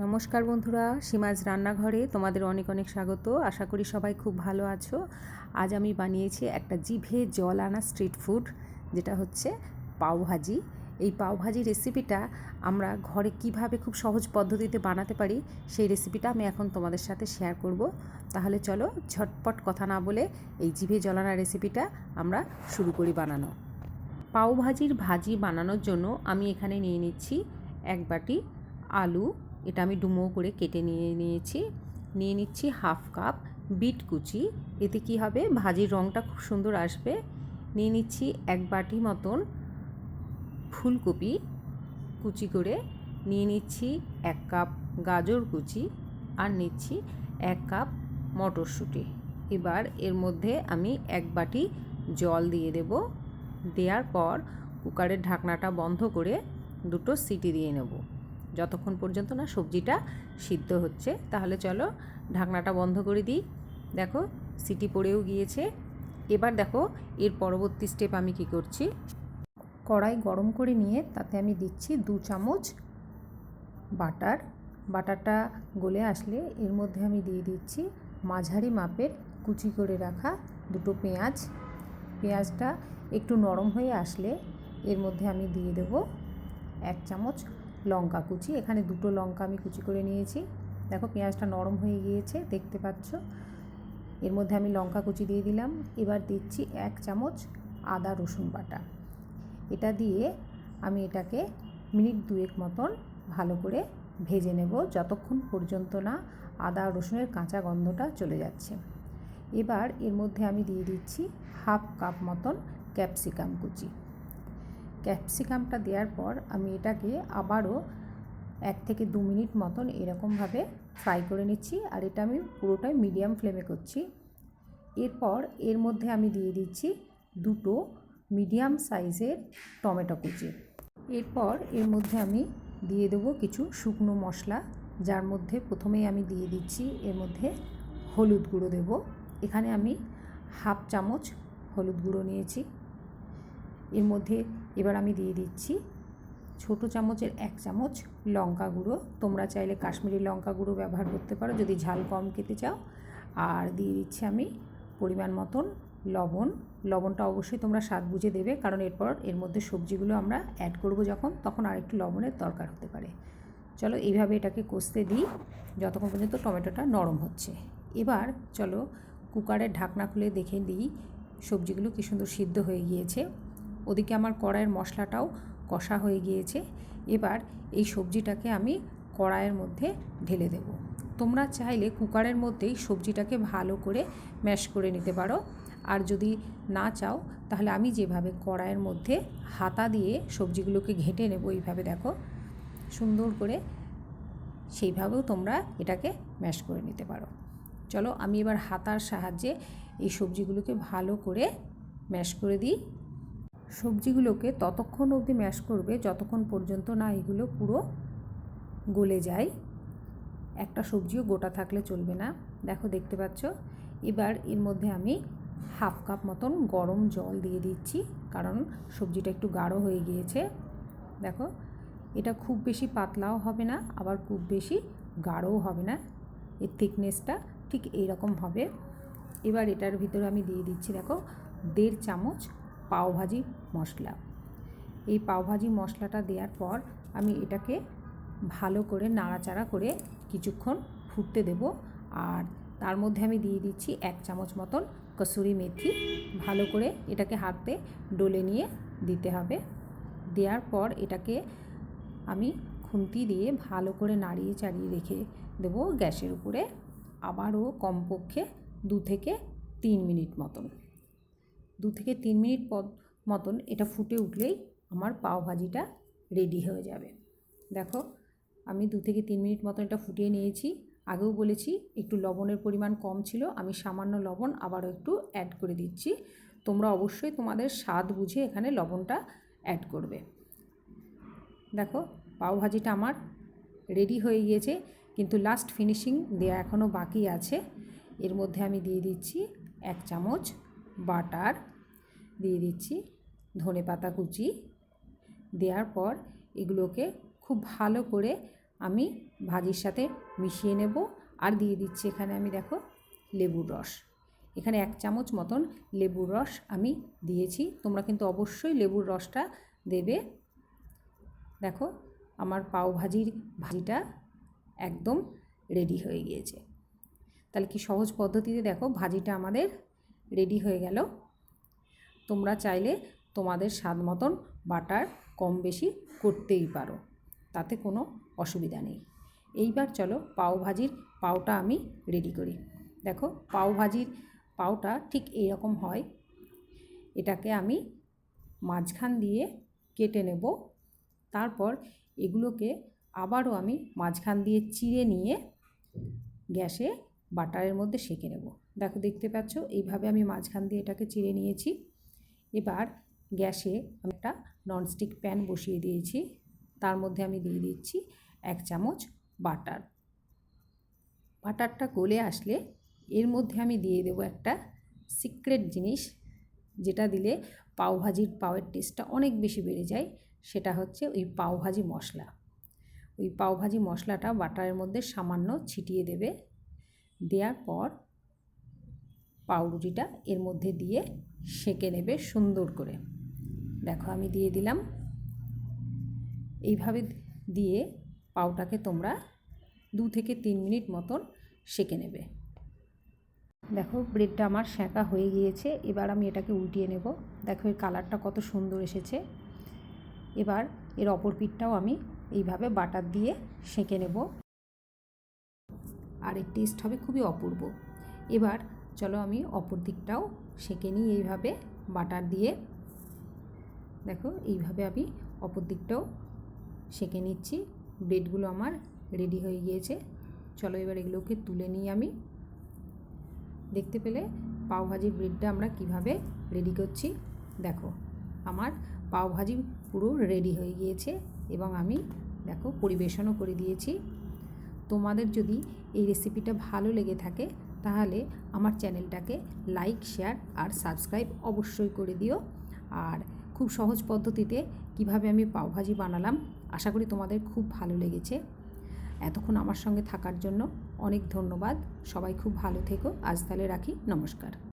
নমস্কার বন্ধুরা, সীমাজ রান্নাঘরে তোমাদের অনেক অনেক স্বাগত। আশা করি সবাই খুব ভালো আছো। আজ আমি বানিয়েছি একটা জিভে জল আনা স্ট্রিট ফুড, যেটা হচ্ছে পাওভাজি। এই পাওভাজি রেসিপিটা আমরা ঘরে কিভাবে খুব সহজ পদ্ধতিতে বানাতে পারি, সেই রেসিপিটা আমি এখন তোমাদের সাথে শেয়ার করব। তাহলে চলো ঝটপট কথা না বলে এই জিভে জল আনা রেসিপিটা আমরা শুরু করি বানানো। পাওভাজির ভাজি বানানোর জন্য আমি এখানে নিয়ে নিচ্ছি এক বাটি আলু। এটা আমি ডুমো করে কেটে নিয়েছি। নিয়ে নিচ্ছি হাফ কাপ বিট কুচি, এতে কি হবে ভাজির রঙটা খুব সুন্দর আসবে। নিয়ে নিচ্ছি এক বাটি মতন ফুলকপি কুচি করে। নিয়ে নিচ্ছি এক কাপ গাজর কুচি, আর নিচ্ছি এক কাপ মটরশুঁটি। এবার এর মধ্যে আমি এক বাটি জল দিয়ে দেব। দেওয়ার পর কুকারের ঢাকনাটা বন্ধ করে দুটো সিটি দিয়ে নেব, যতক্ষণ পর্যন্ত না সবজিটা সিদ্ধ হচ্ছে। তাহলে চলো ঢাকনাটা বন্ধ করে দিই। দেখো সিটি পড়েও গিয়েছে। এবার দেখো এর পরবর্তী স্টেপ আমি কি করছি। কড়াই গরম করে নিয়ে তাতে আমি দিচ্ছি 2 চামচ বাটার। বাটারটা গলে আসলে এর মধ্যে আমি দিয়ে দিচ্ছি মাঝারি মাপের কুচি করে রাখা দুটো পেঁয়াজ। পেঁয়াজটা একটু নরম হয়ে আসলে এর মধ্যে আমি দিয়ে দেব 1 চামচ লঙ্কা কুচি। এখানে দুটো লঙ্কা আমি কুচি করে নিয়েছি। দেখো পেঁয়াজটা নরম হয়ে গিয়েছে, দেখতে পাচ্ছ। এর মধ্যে আমি লঙ্কা কুচি দিয়ে দিলাম। এবার দিচ্ছি 1 চামচ আদা রসুন বাটা। এটা দিয়ে আমি এটাকে মিনিট 2 মতন ভালো করে ভেজে নেব, যতক্ষণ পর্যন্ত না আদা রসুনের কাঁচা গন্ধটা চলে যাচ্ছে। এবার এর মধ্যে আমি দিয়ে দিচ্ছি হাফ কাপ মতন ক্যাপসিকাম কুচি। ক্যাপসিকামটা দেওয়ার পর আমি এটাকে আবারও 1 থেকে 2 মিনিট মতন এরকমভাবে ফ্রাই করে নিচ্ছি, আর এটা আমি পুরোটাই মিডিয়াম ফ্লেমে করছি। এরপর এর মধ্যে আমি দিয়ে দিচ্ছি দুটো মিডিয়াম সাইজের টমেটো কুচি। এরপর এর মধ্যে আমি দিয়ে দেবো কিছু শুকনো মশলা, যার মধ্যে প্রথমেই আমি দিয়ে দিচ্ছি এর মধ্যে হলুদ গুঁড়ো দেব। এখানে আমি হাফ চামচ হলুদ গুঁড়ো নিয়েছি। এর মধ্যে এবার আমি দিয়ে দিচ্ছি ছোটো চামচের 1 চামচ লঙ্কা গুঁড়ো। তোমরা চাইলে কাশ্মীরি লঙ্কা গুঁড়ো ব্যবহার করতে পারো যদি ঝাল কম খেতে চাও। আর দিয়ে দিচ্ছি আমি পরিমাণ মতন লবণ। লবণটা অবশ্যই তোমরা স্বাদ বুঝে দেবে, কারণ এরপর এর মধ্যে সবজিগুলো আমরা অ্যাড করব তখন আরেকটু লবণের দরকার হতে পারে। চলো এইভাবে এটাকে কষতে দিই যতক্ষণ পর্যন্ত টমেটোটা নরম হচ্ছে। এবার চলো কুকারের ঢাকনা খুলে দেখে দিই সবজিগুলো কী সুন্দর সিদ্ধ হয়ে গিয়েছে। ওদিকে আমার কড়াইয়ের মশলাটাও কষা হয়ে গিয়েছে। এবার এই সবজিটাকে আমি কড়াইয়ের মধ্যে ঢেলে দেব। তোমরা চাইলে কুকারের মধ্যেই সবজিটাকে ভালো করে ম্যাশ করে নিতে পারো, আর যদি না চাও তাহলে আমি যেভাবে কড়াইয়ের মধ্যে হাতা দিয়ে সবজিগুলোকে ঘেঁটে নেব, এইভাবে দেখো সুন্দর করে, সেইভাবেও তোমরা এটাকে ম্যাশ করে নিতে পারো। চলো আমি এবার হাতার সাহায্যে এই সবজিগুলোকে ভালো করে ম্যাশ করে দিই। সবজিগুলোকে ততক্ষণ অবধি ম্যাশ করবে যতক্ষণ পর্যন্ত না এগুলো পুরো গলে যায়। একটা সবজিও গোটা থাকলে চলবে না। দেখো দেখতে পাচ্ছ। এবার এর মধ্যে আমি হাফ কাপ মতন গরম জল দিয়ে দিচ্ছি, কারণ সবজিটা একটু গাঢ় হয়ে গিয়েছে। দেখো এটা খুব বেশি পাতলাও হবে না, আবার খুব বেশি গাঢ়ও হবে না। এর থিকনেসটা ঠিক এইরকম হবে। এবার এটার ভিতরে আমি দিয়ে দিচ্ছি দেখো 1.5 চামচ পাওভাজি মশলা। এই পাওভাজি মশলাটা দেওয়ার পর আমি এটাকে ভালো করে নাড়াচাড়া করে কিছুক্ষণ ফুটতে দেব। আর তার মধ্যে আমি দিয়ে দিচ্ছি 1 চামচ মতন কসুরি মেথি। ভালো করে এটাকে হাতে ডলে নিয়ে দিতে হবে। দেওয়ার পর এটাকে আমি খুন্তি দিয়ে ভালো করে নাড়িয়ে চাড়িয়ে রেখে দেবো গ্যাসের উপরে, আবারও কমপক্ষে 2 থেকে 3 মিনিট মতন। 2 থেকে 3 মিনিট মতন এটা ফুটে উঠলেই আমার পাওভাজিটা রেডি হয়ে যাবে। দেখো আমি 2 থেকে 3 মিনিট মতন এটা ফুটিয়ে নিয়েছি। আগেও বলেছি একটু লবণের পরিমাণ কম ছিল, আমি সামান্য লবণ আবারও একটু অ্যাড করে দিচ্ছি। তোমরা অবশ্যই তোমাদের স্বাদ বুঝে এখানে লবণটা অ্যাড করবে। দেখো পাওভাজিটা আমার রেডি হয়ে গিয়েছে, কিন্তু লাস্ট ফিনিশিং দেওয়া এখনও বাকি আছে। এর মধ্যে আমি দিয়ে দিচ্ছি 1 চামচ বাটার, দিয়ে দিচ্ছি ধনেপাতা কুচি। দেওয়ার পর এগুলোকে খুব ভালো করে আমি ভাজির সাথে মিশিয়ে নেব। আর দিয়ে দিচ্ছি এখানে আমি দেখো লেবুর রস। এখানে 1 চামচ মতন লেবুর রস আমি দিয়েছি। তোমরা কিন্তু অবশ্যই লেবুর রসটা দেবে। দেখো আমার পাও ভাজিটা একদম রেডি হয়ে গিয়েছে। তাহলে কি সহজ পদ্ধতিতে দেখো ভাজিটা আমাদের রেডি হয়ে গেল। তোমরা চাইলে তোমাদের স্বাদ মতন বাটার কম বেশি করতেই পারো, তাতে কোনো অসুবিধা নেই। এইবার চলো পাওটা আমি রেডি করি। দেখো পাওটা ঠিক এইরকম হয়। এটাকে আমি মাঝখান দিয়ে কেটে নেব। তারপর এগুলোকে আবারও আমি মাঝখান দিয়ে চিড়ে নিয়ে গ্যাসে বাটারের মধ্যে সেঁকে নেব। দেখো দেখতে পাচ্ছ এইভাবে আমি মাঝখান দিয়ে এটাকে চিড়ে নিয়েছি। এবার গ্যাসে আমি একটা ননস্টিক প্যান বসিয়ে দিয়েছি। তার মধ্যে আমি দিয়ে দিচ্ছি 1 চামচ বাটার। বাটারটা গলে আসলে এর মধ্যে আমি দিয়ে দেবো একটা সিক্রেট জিনিস, যেটা দিলে পাওয়ের টেস্টটা অনেক বেশি বেড়ে যায়। সেটা হচ্ছে ওই পাওভাজি মশলা। ওই পাওভাজি মশলাটা বাটারের মধ্যে সামান্য ছিটিয়ে দেবে। দেওয়ার পর পাউরুটিটা এর মধ্যে দিয়ে সেঁকে নেবে সুন্দর করে। দেখো আমি দিয়ে দিলাম। এইভাবে দিয়ে পাউটাকে তোমরা 2 থেকে 3 মিনিট মতন সেঁকে নেবে। দেখো ব্রেডটা আমার সেঁকা হয়ে গিয়েছে। এবার আমি এটাকে উল্টিয়ে নেব। দেখো এর কালারটা কত সুন্দর এসেছে। এবার এর অপর পিঠটাও আমি এইভাবে বাটার দিয়ে সেঁকে নেব। আর এর টেস্ট হবে খুবই অপূর্ব। এবার চলো আমি অপর দিকটাও সেঁকে নিই এইভাবে বাটার দিয়ে। দেখো এইভাবে আমি অপর দিকটাও সেঁকে নিচ্ছি। ব্রেডগুলো আমার রেডি হয়ে গিয়েছে। চলো এবার এগুলোকে তুলে নিই আমি। দেখতে পেলে পাওভাজির ব্রেডটা আমরা কিভাবে রেডি করছি। দেখো আমার পাওভাজি পুরো রেডি হয়ে গিয়েছে এবং আমি দেখো পরিবেশনও করে দিয়েছি। তোমাদের যদি এই রেসিপিটা ভালো লেগে থাকে তাহলে আমার চ্যানেলটাকে লাইক, শেয়ার আর সাবস্ক্রাইব অবশ্যই করে দিও। আর খুব সহজ পদ্ধতিতে কিভাবে আমি পাওভাজি বানালাম, আশা করি তোমাদের খুব ভালো লেগেছে। এতক্ষণ আমার সঙ্গে থাকার জন্য অনেক ধন্যবাদ। সবাই খুব ভালো থেকো। আজ তাহলে রাখি, নমস্কার।